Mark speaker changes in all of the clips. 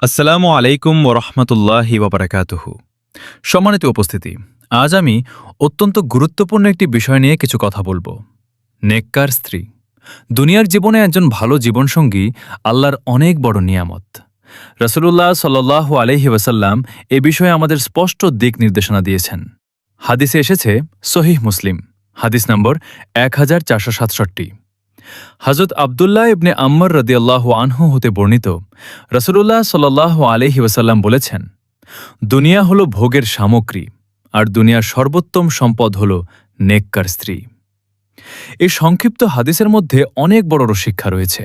Speaker 1: আসসালামু আলাইকুম ওরহমতুল্লাহি ওবরাকাতুহু। সম্মানিত উপস্থিতি, আজ আমি অত্যন্ত গুরুত্বপূর্ণ একটি বিষয় নিয়ে কিছু কথা বলবো। নেককার স্ত্রী। দুনিয়ার জীবনে একজন ভালো জীবনসঙ্গী আল্লাহর অনেক বড় নিয়ামত। রাসূলুল্লাহ সাল্লাল্লাহু আলাইহি ওয়াসাল্লাম এ বিষয়ে আমাদের স্পষ্ট দিক নির্দেশনা দিয়েছেন। হাদিসে এসেছে সহিহ মুসলিম, হাদিস নম্বর 1467। হযরত আব্দুল্লাহ ইবনে আম্মর রাদিয়াল্লাহু আনহু হতে বর্ণিত, রাসূলুল্লাহ সাল্লাল্লাহু আলাইহি ওয়াসাল্লাম বলেছেন, দুনিয়া হল ভোগের সামগ্রী, আর দুনিয়ার সর্বোত্তম সম্পদ হল নেককার স্ত্রী। এই সংক্ষিপ্ত হাদিসের মধ্যে অনেক বড় শিক্ষা রয়েছে।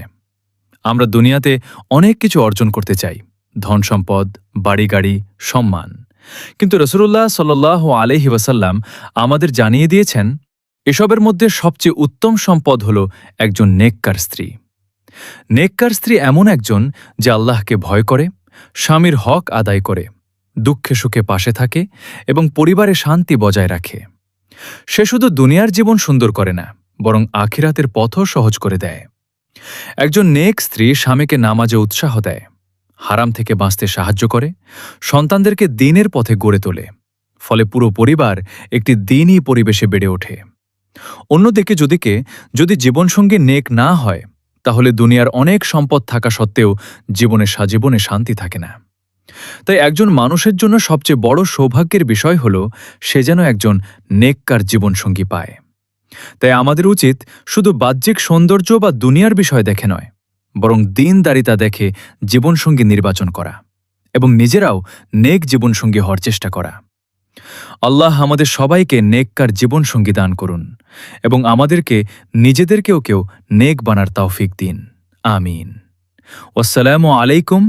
Speaker 1: আমরা দুনিয়াতে অনেক কিছু অর্জন করতে চাই, ধন সম্পদ, বাড়ি গাড়ি, সম্মান, কিন্তু রাসূলুল্লাহ সাল্লাল্লাহু আলাইহি ওয়াসাল্লাম আমাদের জানিয়ে দিয়েছেন, এসবের মধ্যে সবচেয়ে উত্তম সম্পদ হল একজন নেককার স্ত্রী। নেককার স্ত্রী এমন একজন যে আল্লাহকে ভয় করে, স্বামীর হক আদায় করে, দুঃখে সুখে পাশে থাকে এবং পরিবারে শান্তি বজায় রাখে। সে শুধু দুনিয়ার জীবন সুন্দর করে না, বরং আখিরাতের পথও সহজ করে দেয়। একজন নেক স্ত্রী স্বামীকে নামাজে উৎসাহ দেয়, হারাম থেকে বাঁচতে সাহায্য করে, সন্তানদেরকে দ্বীনের পথে গড়ে তোলে। ফলে পুরো পরিবার একটি দ্বীনী পরিবেশে বেড়ে ওঠে। অন্যদিকে যদি জীবনসঙ্গী নেক না হয়, তাহলে দুনিয়ার অনেক সম্পদ থাকা সত্ত্বেও জীবনে শান্তি থাকে না। তাই একজন মানুষের জন্য সবচেয়ে বড় সৌভাগ্যের বিষয় হল সে যেন একজন নেককার জীবনসঙ্গী পায়। তাই আমাদের উচিত শুধু বাহ্যিক সৌন্দর্য বা দুনিয়ার বিষয় দেখে নয়, বরং দ্বীনদারিতা দেখে জীবনসঙ্গী নির্বাচন করা এবং নিজেরাও নেক জীবনসঙ্গী হওয়ার চেষ্টা করা। আল্লাহ আমাদের সবাইকে নেককার জীবনসঙ্গী দান করুন এবং আমাদেরকে নিজেদেরকেও নেক বানার তৌফিক দিন। আমিন। আসসালামু আলাইকুম